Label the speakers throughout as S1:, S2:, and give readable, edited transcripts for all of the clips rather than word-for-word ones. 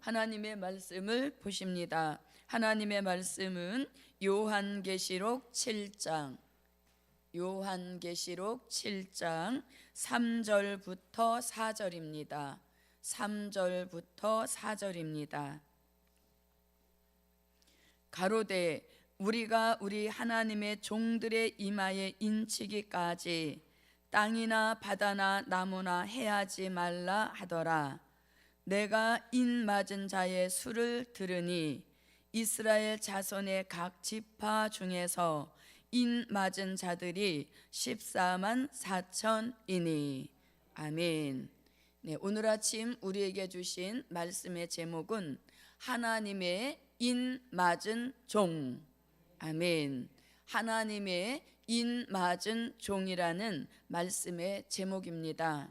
S1: 하나님의 말씀을 보십니다. 하나님의 말씀은 요한계시록 7장 3절부터 4절입니다. 3절부터 4절입니다. 가로되 우리가 우리 하나님의 종들의 이마에 인치기까지 땅이나 바다나 나무나 해하지 말라 하더라. 내가 인 맞은 자의 수를 들으니 이스라엘 자손의 각 지파 중에서 인 맞은 자들이 14만 4천이니. 아멘. 네, 오늘 아침 우리에게 주신 말씀의 제목은 하나님의 인 맞은 종. 아멘. 하나님의 인 맞은 종이라는 말씀의 제목입니다.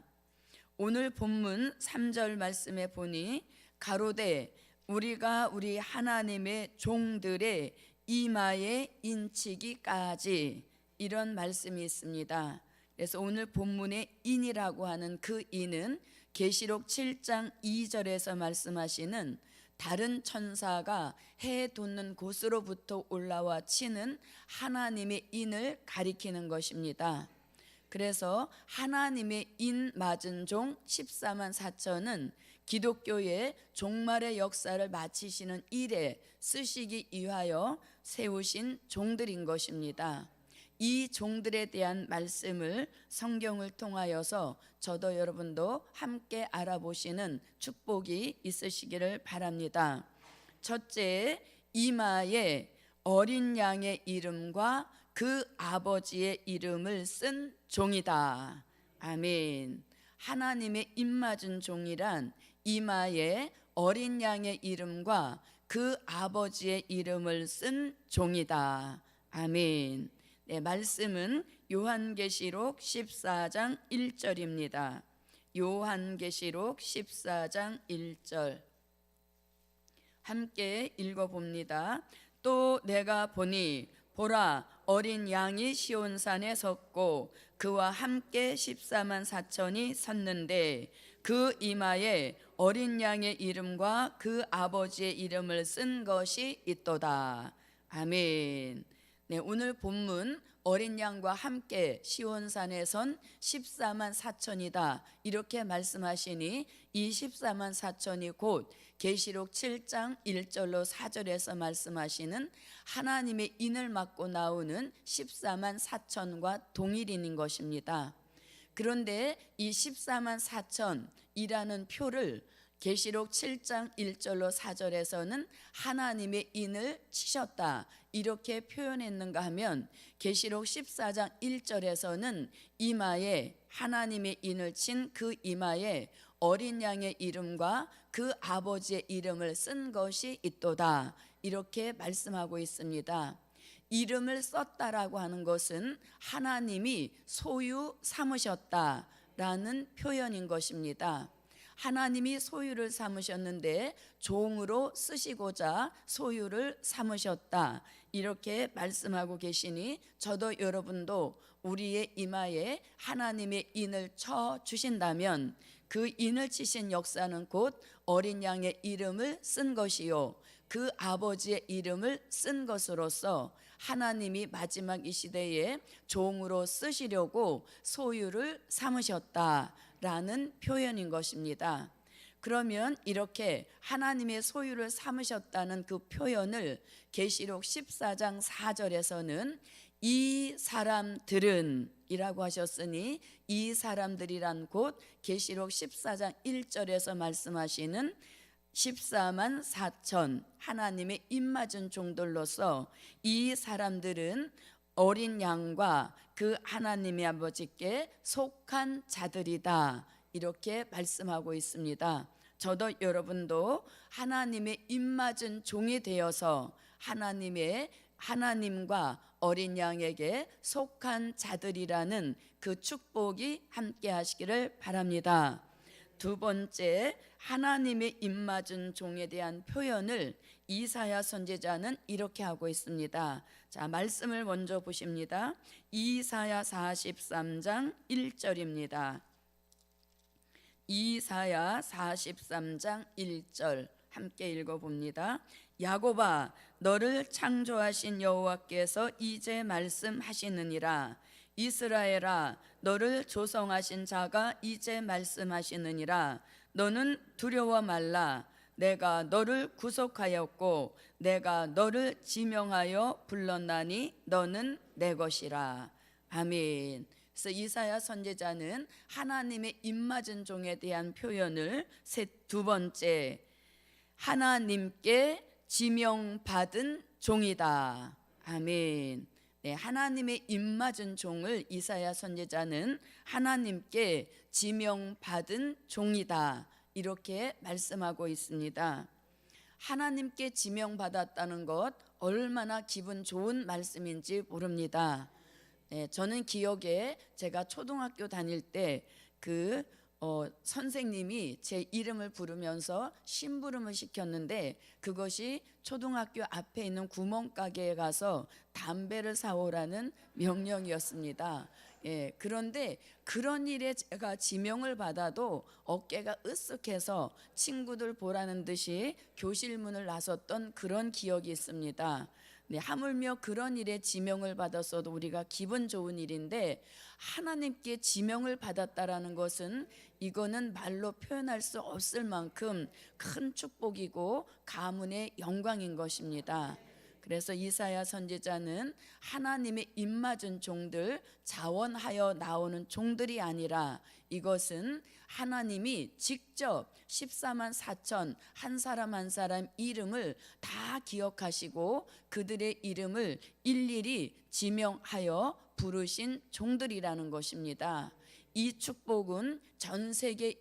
S1: 오늘 본문 3절 말씀에 보니 가로되 우리가 우리 하나님의 종들의 이마에 인치기까지, 이런 말씀이 있습니다. 그래서 오늘 본문의 인이라고 하는 그 인은 계시록 7장 2절에서 말씀하시는 다른 천사가 해 돋는 곳으로부터 올라와 치는 하나님의 인을 가리키는 것입니다. 그래서 하나님의 인 맞은 종 14만 4천은 기독교의 종말의 역사를 마치시는 일에 쓰시기 위하여 세우신 종들인 것입니다. 이 종들에 대한 말씀을 성경을 통하여서 저도 여러분도 함께 알아보시는 축복이 있으시기를 바랍니다. 첫째, 이마에 어린 양의 이름과 그 아버지의 이름을 쓴 종이다. 아멘. 하나님의 입맞은 종이란 이마에 어린 양의 이름과 그 아버지의 이름을 쓴 종이다. 아멘. 네, 말씀은 요한계시록 14장 1절입니다. 요한계시록 14장 1절 함께 읽어봅니다. 또 내가 보니 보라, 어린 양이 시온산에 섰고 그와 함께 14만 4천이 섰는데 그 이마에 어린 양의 이름과 그 아버지의 이름을 쓴 것이 있도다. 아멘. 네, 오늘 본문 어린 양과 함께 시온산에 선 14만 4천이다 이렇게 말씀하시니 이 14만 4천이 곧 계시록 7장 1절로 4절에서 말씀하시는 하나님의 인을 맡고 나오는 14만 4천과 동일인인 것입니다. 그런데 이 14만 4천이라는 표를 계시록 7장 1절로 4절에서는 하나님의 인을 치셨다 이렇게 표현했는가 하면 계시록 14장 1절에서는 이마에 하나님의 인을 친 그 이마에 어린 양의 이름과 그 아버지의 이름을 쓴 것이 있도다 이렇게 말씀하고 있습니다. 이름을 썼다라고 하는 것은 하나님이 소유 삼으셨다라는 표현인 것입니다. 하나님이 소유를 삼으셨는데 종으로 쓰시고자 소유를 삼으셨다 이렇게 말씀하고 계시니 저도 여러분도 우리의 이마에 하나님의 인을 쳐 주신다면 그 인을 치신 역사는 곧 어린 양의 이름을 쓴 것이요 그 아버지의 이름을 쓴 것으로서 하나님이 마지막 이 시대에 종으로 쓰시려고 소유를 삼으셨다라는 표현인 것입니다. 그러면 이렇게 하나님의 소유를 삼으셨다는 그 표현을 계시록 14장 4절에서는 이 사람들은 이라고 하셨으니 이 사람들이란 곧 계시록 14장 1절에서 말씀하시는 14만 4천 하나님의 입맞은 종들로서 이 사람들은 어린 양과 그 하나님의 아버지께 속한 자들이다 이렇게 말씀하고 있습니다. 저도 여러분도 하나님의 입맞은 종이 되어서 하나님과 어린 양에게 속한 자들이라는 그 축복이 함께 하시기를 바랍니다. 두 번째, 하나님의 입맞은 종에 대한 표현을 이사야 선지자는 이렇게 하고 있습니다. 자, 말씀을 먼저 보십니다. 이사야 43장 1절입니다. 이사야 43장 1절 함께 읽어봅니다. 야곱아, 너를 창조하신 여호와께서 이제 말씀하시느니라. 이스라엘아, 너를 조성하신 자가 이제 말씀하시느니라. 너는 두려워 말라. 내가 너를 구속하였고 내가 너를 지명하여 불렀나니 너는 내 것이라. 아멘. 그래서 이사야 선지자는 하나님의 입맞은 종에 대한 표현을 두 번째, 하나님께 지명받은 종이다. 아멘. 네, 하나님의 입맞은 종을 이사야 선지자는 하나님께 지명받은 종이다, 이렇게 말씀하고 있습니다. 하나님께 지명받았다는 것 얼마나 기분 좋은 말씀인지 모릅니다. 네, 저는 기억에 제가 초등학교 다닐 때 선생님이 제 이름을 부르면서 심부름을 시켰는데 그것이 초등학교 앞에 있는 구멍가게에 가서 담배를 사오라는 명령이었습니다. 그런데 그런 일에 제가 지명을 받아도 어깨가 으쓱해서 친구들 보라는 듯이 교실 문을 나섰던 그런 기억이 있습니다. 네, 하물며 그런 일에 지명을 받았어도 우리가 기분 좋은 일인데 하나님께 지명을 받았다라는 것은 이거는 말로 표현할 수 없을 만큼 큰 축복이고 가문의 영광인 것입니다. 그래서 이사야 선지자는 하나님의 입맞은 종들, 자원하여 나오는 종들이 아니라 이것은 하나님이 직접 14만 4천 한 사람 한 사람 이름을 다 기억하시고 그들의 이름을 일일이 지명하여 부르신 종들이라는 것입니다. 이 축복은 전 세계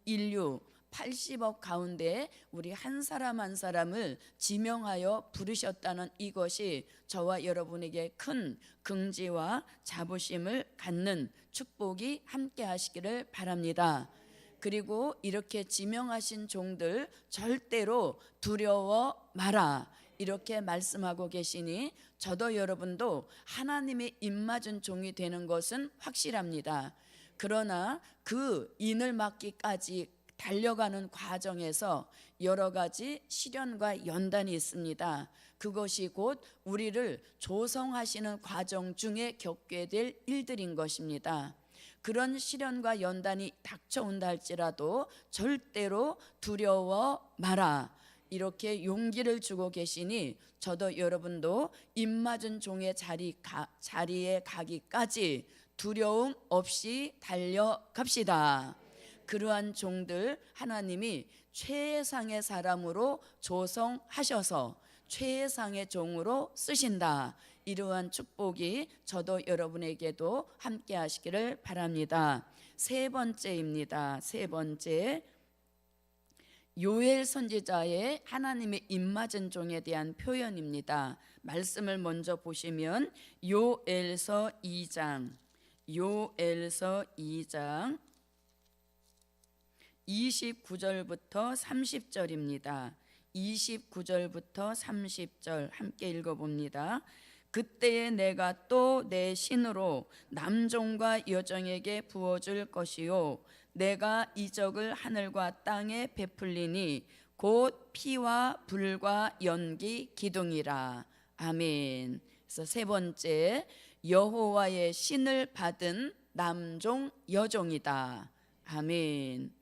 S1: 인류 80억 가운데 우리 한 사람 한 사람을 지명하여 부르셨다는 이것이 저와 여러분에게 큰 긍지와 자부심을 갖는 축복이 함께 하시기를 바랍니다. 그리고 이렇게 지명하신 종들 절대로 두려워 마라, 이렇게 말씀하고 계시니 저도 여러분도 하나님의 입맞은 종이 되는 것은 확실합니다. 그러나 그 인을 맡기까지 달려가는 과정에서 여러 가지 시련과 연단이 있습니다. 그것이 곧 우리를 조성하시는 과정 중에 겪게 될 일들인 것입니다. 그런 시련과 연단이 닥쳐온다 할지라도 절대로 두려워 마라, 이렇게 용기를 주고 계시니 저도 여러분도 입맞은 종의 자리에 가기까지 두려움 없이 달려갑시다. 그러한 종들 하나님이 최상의 사람으로 조성하셔서 최상의 종으로 쓰신다, 이러한 축복이 저도 여러분에게도 함께 하시기를 바랍니다. 세 번째입니다. 세 번째, 요엘 선지자의 하나님의 입맞은 종에 대한 표현입니다. 말씀을 먼저 보시면 요엘서 2장 29절부터 30절입니다. 29절부터 30절 함께 읽어봅니다. 그때에 내가 또 내 신으로 남종과 여종에게 부어줄 것이요 내가 이적을 하늘과 땅에 베풀리니 곧 피와 불과 연기 기둥이라. 아멘. 그래서 세 번째, 여호와의 신을 받은 남종 여종이다. 아멘.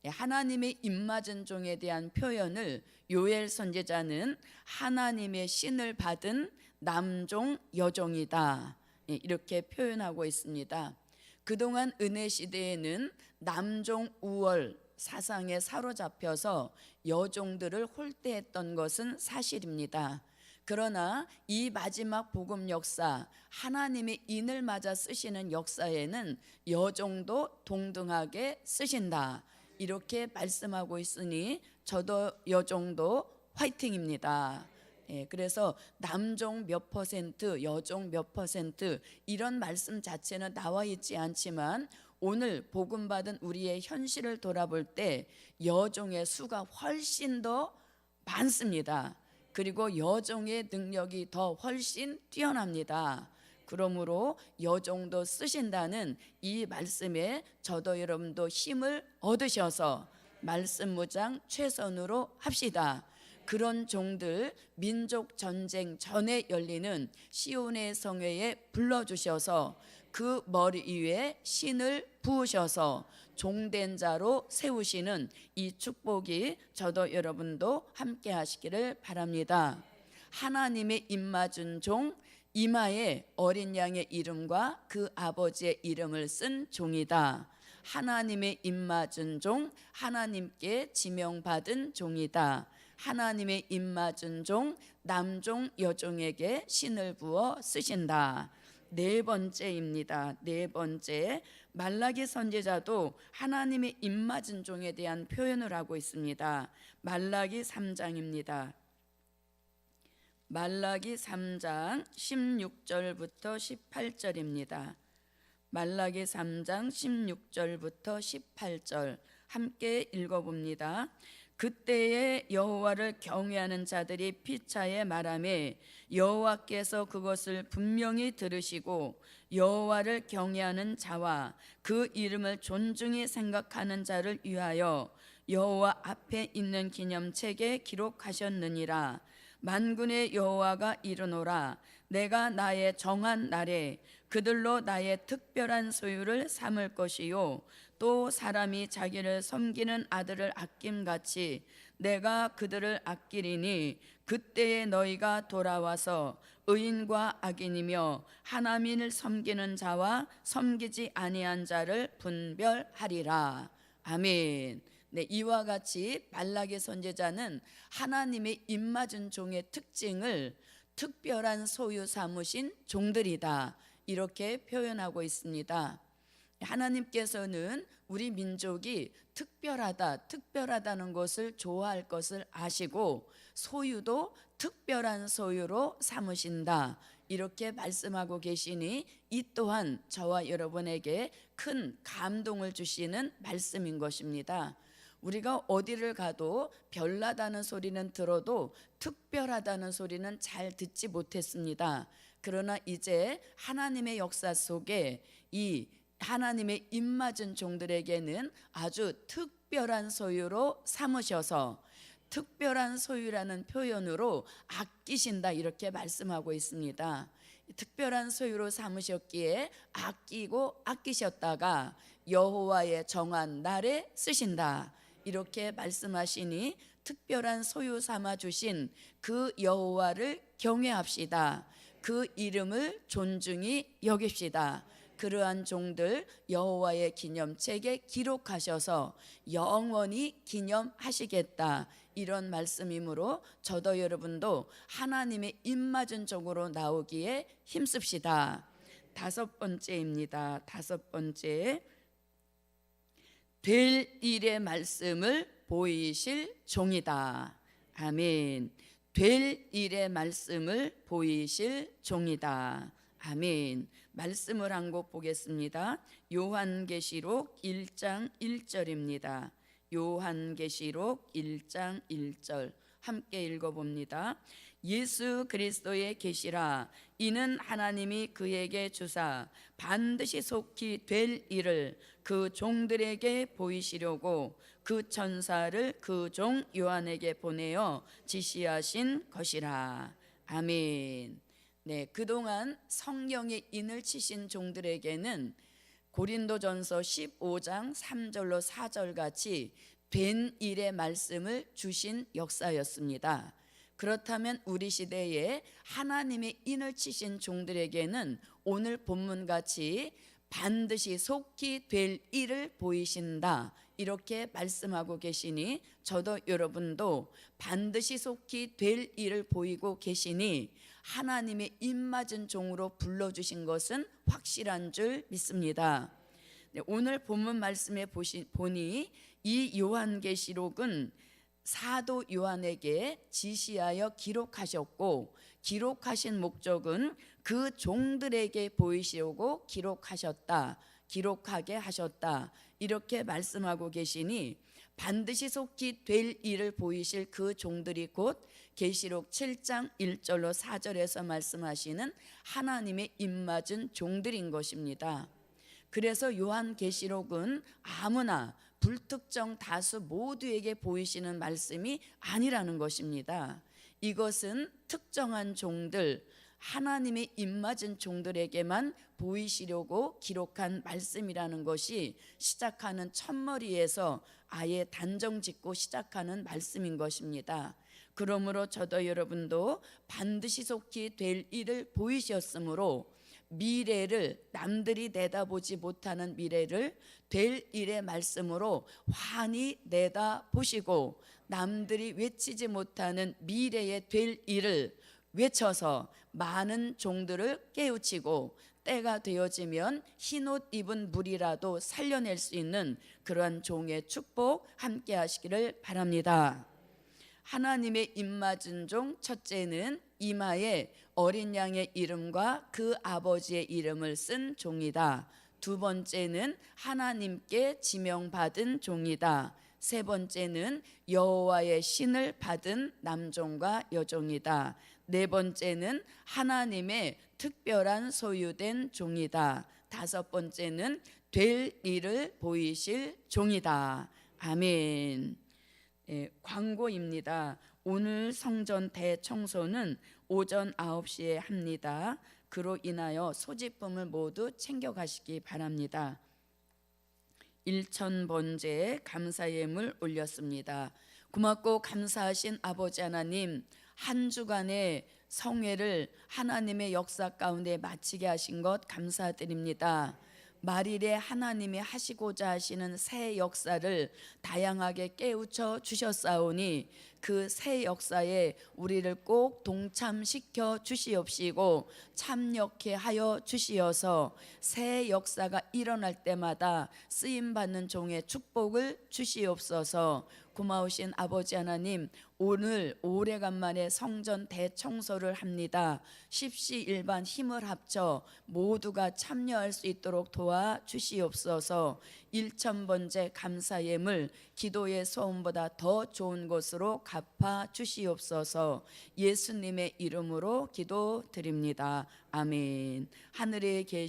S1: 하나님의 입맞은 종에 대한 표현을 요엘 선지자는 하나님의 신을 받은 남종 여종이다, 이렇게 표현하고 있습니다. 그동안 은혜 시대에는 남종 우월 사상에 사로잡혀서 여종들을 홀대했던 것은 사실입니다. 그러나 이 마지막 복음 역사, 하나님의 인을 맞아 쓰시는 역사에는 여종도 동등하게 쓰신다, 이렇게 말씀하고 있으니 저도 여종도 화이팅입니다. 그래서 남종 몇 퍼센트, 여종 몇 퍼센트 이런 말씀 자체는 나와 있지 않지만 오늘 복음 받은 우리의 현실을 돌아볼 때 여종의 수가 훨씬 더 많습니다. 그리고 여종의 능력이 더 훨씬 뛰어납니다. 그러므로 여종도 쓰신다는 이 말씀에 저도 여러분도 힘을 얻으셔서 말씀 무장 최선으로 합시다. 그런 종들 민족 전쟁 전에 열리는 시온의 성회에 불러주셔서 그 머리 위에 신을 부으셔서 종된 자로 세우시는 이 축복이 저도 여러분도 함께 하시기를 바랍니다. 하나님의 입맞은 종, 이마에 어린 양의 이름과 그 아버지의 이름을 쓴 종이다. 하나님의 입맞은 종, 하나님께 지명받은 종이다. 하나님의 입맞은 종, 남종 여종에게 신을 부어 쓰신다. 네 번째입니다. 네 번째, 말라기 선지자도 하나님의 입맞은 종에 대한 표현을 하고 있습니다. 말라기 3장입니다. 말라기 3장 16절부터 18절입니다. 말라기 3장 16절부터 18절 함께 읽어봅니다. 그때에 여호와를 경외하는 자들이 피차에 말하매 여호와께서 그것을 분명히 들으시고 여호와를 경외하는 자와 그 이름을 존중히 생각하는 자를 위하여 여호와 앞에 있는 기념책에 기록하셨느니라. 만군의 여호와가 이르노라. 내가 나의 정한 날에 그들로 나의 특별한 소유를 삼을 것이요 또 사람이 자기를 섬기는 아들을 아낌같이 내가 그들을 아끼리니 그때에 너희가 돌아와서 의인과 악인이며 하나님을 섬기는 자와 섬기지 아니한 자를 분별하리라. 아멘. 네, 이와 같이 말라기 선지자는 하나님의 입맞은 종의 특징을 특별한 소유 삼으신 종들이다, 이렇게 표현하고 있습니다. 하나님께서는 우리 민족이 특별하다는 것을 좋아할 것을 아시고 소유도 특별한 소유로 삼으신다, 이렇게 말씀하고 계시니 이 또한 저와 여러분에게 큰 감동을 주시는 말씀인 것입니다. 우리가 어디를 가도 별나다는 소리는 들어도 특별하다는 소리는 잘 듣지 못했습니다. 그러나 이제 하나님의 역사 속에 이 하나님의 입맞은 종들에게는 아주 특별한 소유로 삼으셔서 특별한 소유라는 표현으로 아끼신다, 이렇게 말씀하고 있습니다. 특별한 소유로 삼으셨기에 아끼고 아끼셨다가 여호와의 정한 날에 쓰신다, 이렇게 말씀하시니 특별한 소유 삼아 주신 그 여호와를 경외합시다. 그 이름을 존중히 여깁시다. 그러한 종들 여호와의 기념책에 기록하셔서 영원히 기념하시겠다, 이런 말씀이므로 저도 여러분도 하나님의 입맞은 종으로 나오기에 힘씁시다. 다섯 번째입니다. 다섯 번째, 될 일의 말씀을 보이실 종이다. 아멘. 될 일의 말씀을 보이실 종이다. 아멘. 말씀을 한 곳 보겠습니다. 요한계시록 1장 1절입니다. 요한계시록 1장 1절 함께 읽어봅니다. 예수 그리스도의 계시라. 이는 하나님이 그에게 주사 반드시 속히 될 일을 그 종들에게 보이시려고 그 천사를 그 종 요한에게 보내어 지시하신 것이라. 아멘. 네, 그동안 성령의 인을 치신 종들에게는 고린도전서 15장 3절로 4절 같이 된 일의 말씀을 주신 역사였습니다. 그렇다면 우리 시대에 하나님의 인을 치신 종들에게는 오늘 본문같이 반드시 속히 될 일을 보이신다, 이렇게 말씀하고 계시니 저도 여러분도 반드시 속히 될 일을 보이고 계시니 하나님의 입맞은 종으로 불러주신 것은 확실한 줄 믿습니다. 네, 오늘 본문 말씀에 보니 이 요한계시록은 사도 요한에게 지시하여 기록하셨고, 기록하신 목적은 그 종들에게 보이시려고 기록하게 하셨다, 이렇게 말씀하고 계시니 반드시 속히 될 일을 보이실 그 종들이 곧 계시록 7장 1절로 4절에서 말씀하시는 하나님의 입맞은 종들인 것입니다. 그래서 요한계시록은 아무나 불특정 다수 모두에게 보이시는 말씀이 아니라는 것입니다. 이것은 특정한 종들, 하나님의 입맞은 종들에게만 보이시려고 기록한 말씀이라는 것이 시작하는 첫머리에서 아예 단정 짓고 시작하는 말씀인 것입니다. 그러므로 저도 여러분도 반드시 속히 될 일을 보이셨으므로 미래를, 남들이 내다보지 못하는 미래를 될 일의 말씀으로 환히 내다보시고 남들이 외치지 못하는 미래의 될 일을 외쳐서 많은 종들을 깨우치고 때가 되어지면 흰옷 입은 물이라도 살려낼 수 있는 그러한 종의 축복 함께 하시기를 바랍니다. 하나님의 입맞은 종 첫째는 이마에 어린 양의 이름과 그 아버지의 이름을 쓴 종이다. 두 번째는 하나님께 지명받은 종이다. 세 번째는 여호와의 신을 받은 남종과 여종이다. 네 번째는 하나님의 특별한 소유된 종이다. 다섯 번째는 될 일을 보이실 종이다. 아멘. 광고입니다. 오늘 성전 대청소는 오전 9시에 합니다. 그로 인하여 소지품을 모두 챙겨가시기 바랍니다. 1,000번제에 감사 예물 올렸습니다. 고맙고 감사하신 아버지 하나님, 한 주간의 성회를 하나님의 역사 가운데 마치게 하신 것 감사드립니다. 말일에 하나님이 하시고자 하시는 새 역사를 다양하게 깨우쳐 주셨사오니 그 새 역사에 우리를 꼭 동참시켜 주시옵시고 참여케 하여 주시어서 새 역사가 일어날 때마다 쓰임받는 종의 축복을 주시옵소서. 고마우신 아버지 하나님, 오늘 오래간만에 성전 대청소를 합니다. 십시일반 힘을 합쳐 모두가 참여할 수 있도록 도와주시옵소서. 1,000번째 감사 예물 기도의 소원보다 더 좋은 곳으로 갚아 주시옵소서. 예수님의 이름으로 기도드립니다. 아멘. 하늘에 계신